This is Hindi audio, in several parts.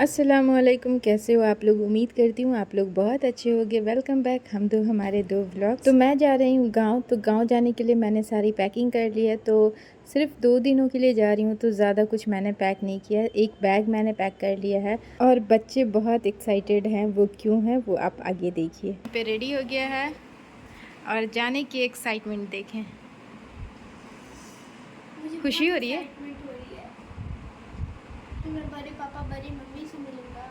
अस्सलामुअलैकुम, कैसे हो आप लोग। उम्मीद करती हूँ आप लोग बहुत अच्छे होंगे। वेलकम बैक हमारे दो व्लॉग। तो मैं जा रही हूँ गांव। तो गांव जाने के लिए मैंने सारी पैकिंग कर ली है। तो सिर्फ 2 दिनों के लिए जा रही हूँ, तो ज़्यादा कुछ मैंने पैक नहीं किया है। एक बैग मैंने पैक कर लिया है और बच्चे बहुत एक्साइटेड हैं। वो क्यों हैं वो आप आगे देखिए। पे रेडी हो गया है और जाने की एक्साइटमेंट देखें। खुशी हो रही है। तो मैं बड़े पापा बड़ी मम्मी से मिलूंगा।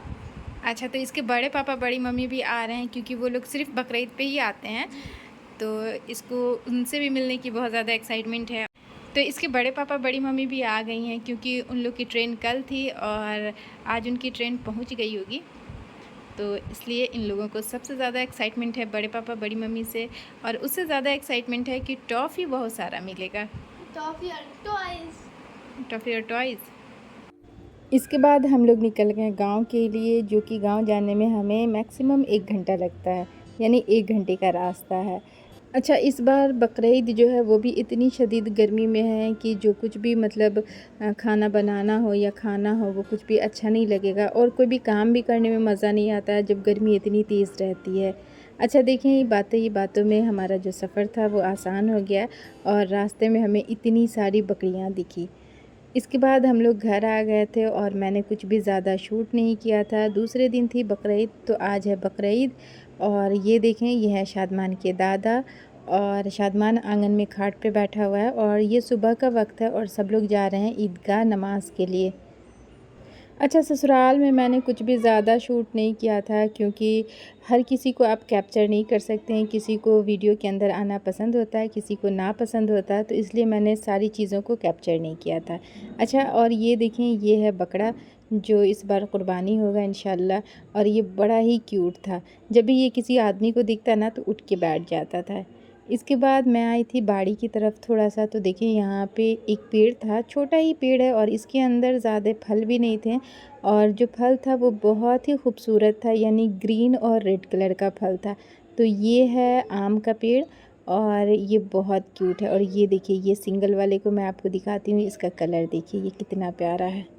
अच्छा, तो इसके बड़े पापा बड़ी मम्मी भी आ रहे हैं क्योंकि वो लोग सिर्फ बकरीद पे ही आते हैं। तो इसको उनसे भी मिलने की बहुत ज़्यादा एक्साइटमेंट है। तो इसके बड़े पापा बड़ी मम्मी भी आ गई हैं क्योंकि उन लोग की ट्रेन कल थी और आज उनकी ट्रेन पहुंच गई होगी। तो इसलिए इन लोगों को सबसे ज़्यादा एक्साइटमेंट है बड़े पापा बड़ी मम्मी से, और उससे ज़्यादा एक्साइटमेंट है कि टॉफ़ी बहुत सारा मिलेगा। टॉफी और टॉयज़। इसके बाद हम लोग निकल गए गांव के लिए, जो कि गांव जाने में हमें मैक्सिमम 1 घंटा लगता है, यानी 1 घंटे का रास्ता है। अच्छा, इस बार बकरीद जो है वो भी इतनी शदीद गर्मी में है कि जो कुछ भी मतलब खाना बनाना हो या खाना हो वो कुछ भी अच्छा नहीं लगेगा, और कोई भी काम भी करने में मज़ा नहीं आता है जब गर्मी इतनी तेज़ रहती है। अच्छा देखें, ये बातों में हमारा जो सफ़र था वो आसान हो गया और रास्ते में हमें इतनी सारी बकरियां दिखी। इसके बाद हम लोग घर आ गए थे और मैंने कुछ भी ज़्यादा शूट नहीं किया था। दूसरे दिन थी बकरीद, तो आज है बकरीद। और ये देखें, ये है शादमान के दादा, और शादमान आंगन में खाट पे बैठा हुआ है और ये सुबह का वक्त है और सब लोग जा रहे हैं ईदगाह नमाज के लिए। अच्छा, ससुराल में मैंने कुछ भी ज़्यादा शूट नहीं किया था क्योंकि हर किसी को आप कैप्चर नहीं कर सकते हैं। किसी को वीडियो के अंदर आना पसंद होता है, किसी को ना पसंद होता है, तो इसलिए मैंने सारी चीज़ों को कैप्चर नहीं किया था। अच्छा, और ये देखें, ये है बकरा जो इस बार कुर्बानी होगा इंशाल्लाह, और ये बड़ा ही क्यूट था। जब भी ये किसी आदमी को दिखता ना तो उठ के बैठ जाता था। इसके बाद मैं आई थी बाड़ी की तरफ थोड़ा सा, तो देखिए यहाँ पे एक पेड़ था, छोटा ही पेड़ है और इसके अंदर ज़्यादा फल भी नहीं थे, और जो फल था वो बहुत ही खूबसूरत था, यानी ग्रीन और रेड कलर का फल था। तो ये है आम का पेड़ और ये बहुत क्यूट है। और ये देखिए, ये सिंगल वाले को मैं आपको दिखाती हूँ, इसका कलर देखिए ये कितना प्यारा है।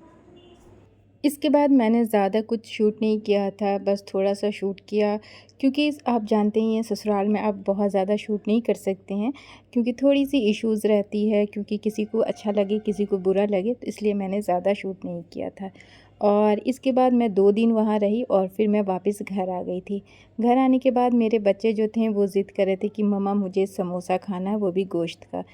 इसके बाद मैंने ज़्यादा कुछ शूट नहीं किया था, बस थोड़ा सा शूट किया क्योंकि आप जानते ही हैं ससुराल में आप बहुत ज़्यादा शूट नहीं कर सकते हैं क्योंकि थोड़ी सी इश्यूज़ रहती है, क्योंकि किसी को अच्छा लगे किसी को बुरा लगे, तो इसलिए मैंने ज़्यादा शूट नहीं किया था। और इसके बाद मैं 2 दिन वहाँ रही और फिर मैं वापस घर आ गई थी। घर आने के बाद मेरे बच्चे जो थे वो ज़िद कर रहे थे कि मम्मा मुझे समोसा खाना है, वो भी गोश्त का।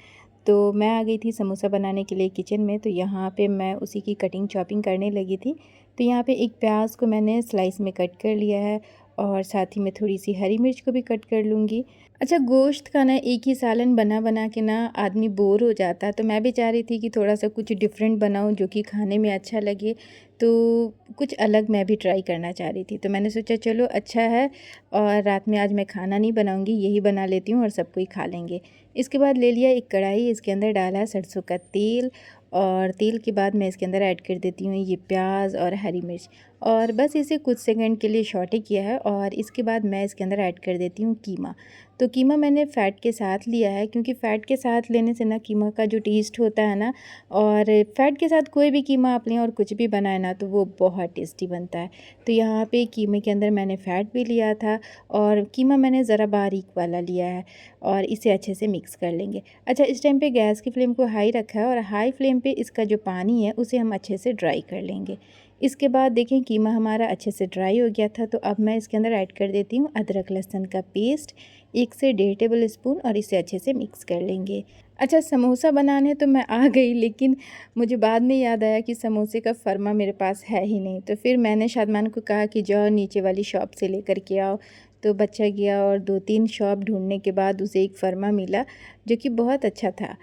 तो मैं आ गई थी समोसा बनाने के लिए किचन में। तो यहाँ पे मैं उसी की कटिंग चॉपिंग करने लगी थी। तो यहाँ पे एक प्याज को मैंने स्लाइस में कट कर लिया है और साथ ही में थोड़ी सी हरी मिर्च को भी कट कर लूँगी। अच्छा, गोश्त का ना एक ही सालन बना बना के ना आदमी बोर हो जाता है, तो मैं भी चाह रही थी कि थोड़ा सा कुछ डिफरेंट बनाऊँ जो कि खाने में अच्छा लगे। तो कुछ अलग मैं भी ट्राई करना चाह रही थी, तो मैंने सोचा चलो अच्छा है, और रात में आज मैं खाना नहीं बनाऊँगी, यही बना लेती हूँ और सब कोई खा लेंगे। इसके बाद ले लिया एक कढ़ाई, इसके अंदर डाला सरसों का तेल, और तेल के बाद मैं इसके अंदर ऐड कर देती हूँ ये प्याज और हरी मिर्च, और बस इसे कुछ सेकंड के लिए सौटे किया है। और इसके बाद मैं इसके अंदर ऐड कर देती हूँ कीमा। तो कीमा मैंने फ़ैट के साथ लिया है क्योंकि फ़ैट के साथ लेने से ना कीमा का जो टेस्ट होता है ना, और फ़ैट के साथ कोई भी कीमा आप लें और कुछ भी बनाए ना तो वो बहुत टेस्टी बनता है। तो यहाँ पे कीमे के अंदर मैंने फ़ैट भी लिया था और कीमा मैंने ज़रा बारीक वाला लिया है, और इसे अच्छे से मिक्स कर लेंगे। अच्छा, इस टाइम पे गैस की फ्लेम को हाई रखा है और हाई फ्लेम पे इसका जो पानी है उसे हम अच्छे से ड्राई कर लेंगे। इसके बाद देखें कीमा हमारा अच्छे से ड्राई हो गया था, तो अब मैं इसके अंदर ऐड कर देती हूँ अदरक लहसुन का पेस्ट 1 से 1.5 टेबल स्पून, और इसे अच्छे से मिक्स कर लेंगे। अच्छा, समोसा बनाने तो मैं आ गई, लेकिन मुझे बाद में याद आया कि समोसे का फरमा मेरे पास है ही नहीं। तो फिर मैंने शादमान को कहा कि जाओ नीचे वाली शॉप से लेकर के आओ। तो बच्चा गया और 2-3 शॉप ढूंढने के बाद उसे एक फरमा मिला जो कि बहुत अच्छा था।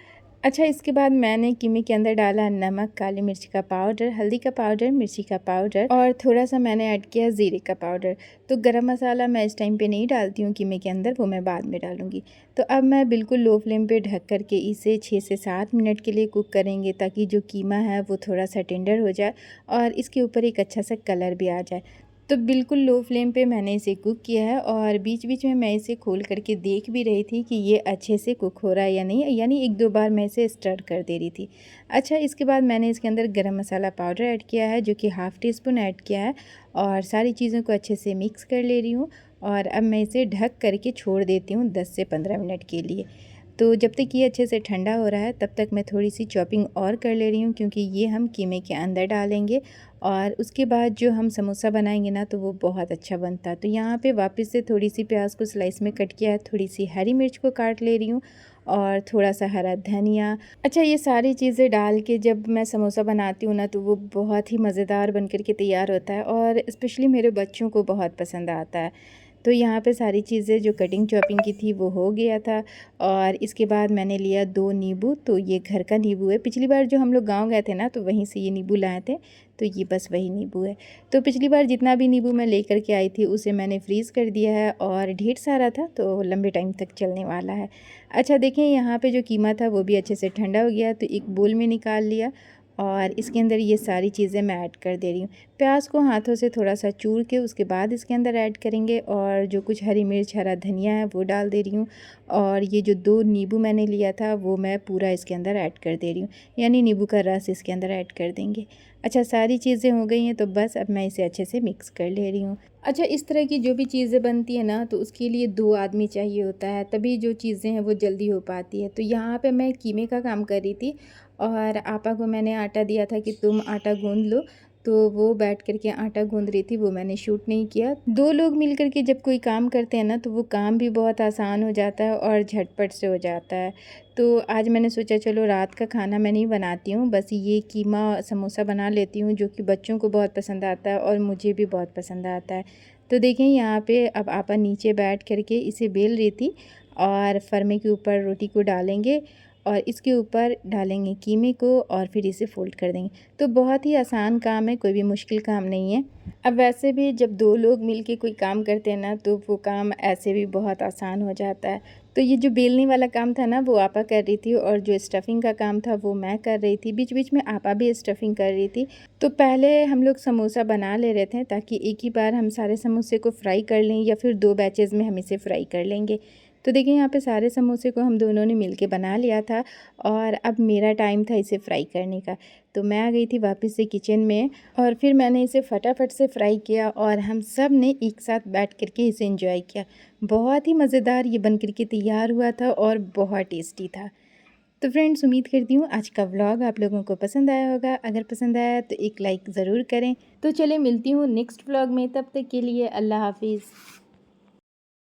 अच्छा, इसके बाद मैंने कीमे के अंदर डाला नमक, काली मिर्च का पाउडर, हल्दी का पाउडर, मिर्ची का पाउडर, और थोड़ा सा मैंने ऐड किया ज़ीरे का पाउडर। तो गरम मसाला मैं इस टाइम पे नहीं डालती हूँ कीमे के अंदर, वो मैं बाद में डालूँगी। तो अब मैं बिल्कुल लो फ्लेम पे ढक कर के इसे 6 से 7 मिनट के लिए कुक करेंगे, ताकि जो कीमा है वो थोड़ा सा टेंडर हो जाए और इसके ऊपर एक अच्छा सा कलर भी आ जाए। तो बिल्कुल लो फ्लेम पे मैंने इसे कुक किया है और बीच बीच में मैं इसे खोल करके देख भी रही थी कि ये अच्छे से कुक हो रहा है या नहीं, यानी 1-2 बार मैं इसे स्टर कर दे रही थी। अच्छा, इसके बाद मैंने इसके अंदर गरम मसाला पाउडर ऐड किया है, जो कि हाफ़ टी स्पून ऐड किया है और सारी चीज़ों को अच्छे से मिक्स कर ले रही हूँ और अब मैं इसे ढक करके छोड़ देती हूँ 10 से 15 मिनट के लिए। तो जब तक ये अच्छे से ठंडा हो रहा है तब तक मैं थोड़ी सी चॉपिंग और कर ले रही हूँ, क्योंकि ये हम कीमे के अंदर डालेंगे और उसके बाद जो हम समोसा बनाएंगे ना तो वो बहुत अच्छा बनता है। तो यहाँ पे वापस से थोड़ी सी प्याज को स्लाइस में कट किया है, थोड़ी सी हरी मिर्च को काट ले रही हूँ और थोड़ा सा हरा धनिया। अच्छा, ये सारी चीज़ें डाल के जब मैं समोसा बनाती हूँ ना तो वो बहुत ही मज़ेदार बन कर के तैयार होता है और स्पेशली मेरे बच्चों को बहुत पसंद आता है। तो यहाँ पे सारी चीज़ें जो कटिंग चॉपिंग की थी वो हो गया था और इसके बाद मैंने लिया 2 नींबू। तो ये घर का नींबू है, पिछली बार जो हम लोग गाँव गए थे ना तो वहीं से ये नींबू लाए थे, तो ये बस वही नींबू है। तो पिछली बार जितना भी नींबू मैं लेकर के आई थी उसे मैंने फ्रीज़ कर दिया है और ढेर सारा था तो लंबे टाइम तक चलने वाला है। अच्छा देखें, यहाँ पे जो कीमा था वो भी अच्छे से ठंडा हो गया, तो एक बोल में निकाल लिया और इसके अंदर ये सारी चीज़ें मैं ऐड कर दे रही हूँ। प्याज को हाथों से थोड़ा सा चूर के उसके बाद इसके अंदर ऐड करेंगे और जो कुछ हरी मिर्च हरा धनिया है वो डाल दे रही हूँ और ये जो 2 नींबू मैंने लिया था वो मैं पूरा इसके अंदर ऐड कर दे रही हूँ, यानी नींबू का रस इसके अंदर ऐड कर देंगे। अच्छा, सारी चीज़ें हो गई हैं तो बस अब मैं इसे अच्छे से मिक्स कर ले रही हूँ। अच्छा, इस तरह की जो भी चीज़ें बनती है ना तो उसके लिए 2 आदमी चाहिए होता है, तभी जो चीज़ें हैं वो जल्दी हो पाती है। तो यहाँ पे मैं कीमे का काम कर रही थी और आपा को मैंने आटा दिया था कि तुम आटा गूँध लो, तो वो बैठ कर के आटा गूँध रही थी, वो मैंने शूट नहीं किया। 2 लोग मिल कर के जब कोई काम करते हैं ना तो वो काम भी बहुत आसान हो जाता है और झटपट से हो जाता है। तो आज मैंने सोचा चलो रात का खाना मैं नहीं बनाती हूँ, बस ये कीमा समोसा बना लेती हूँ, जो कि बच्चों को बहुत पसंद आता है और मुझे भी बहुत पसंद आता है। तो देखें यहाँ पे अब आपा नीचे बैठ कर के इसे बेल रही थी और फर्मे के ऊपर रोटी को डालेंगे और इसके ऊपर डालेंगे कीमे को और फिर इसे फ़ोल्ड कर देंगे। तो बहुत ही आसान काम है, कोई भी मुश्किल काम नहीं है। अब वैसे भी जब 2 लोग मिल के कोई काम करते हैं ना तो वो काम ऐसे भी बहुत आसान हो जाता है। तो ये जो बेलने वाला काम था ना वो आपा कर रही थी और जो स्टफ़िंग का काम था वो मैं कर रही थी। बीच-बीच में आपा भी स्टफ़िंग कर रही थी। तो पहले हम लोग समोसा बना ले रहे थे ताकि एक ही बार हम सारे समोसे को फ्राई कर लें या फिर 2 बैचेज़ में हम इसे फ्राई कर लेंगे। तो देखिए यहाँ पे सारे समोसे को हम दोनों ने मिलके बना लिया था और अब मेरा टाइम था इसे फ्राई करने का। तो मैं आ गई थी वापस से किचन में और फिर मैंने इसे फटाफट से फ्राई किया और हम सब ने एक साथ बैठ कर के इसे एंजॉय किया। बहुत ही मज़ेदार ये बन कर के तैयार हुआ था और बहुत टेस्टी था। तो फ्रेंड्स, उम्मीद करती हूँ आज का व्लॉग आप लोगों को पसंद आया होगा। अगर पसंद आया तो एक लाइक ज़रूर करें। तो चलिए मिलती हूँ नेक्स्ट व्लॉग में, तब तक के लिए अल्लाह हाफिज़।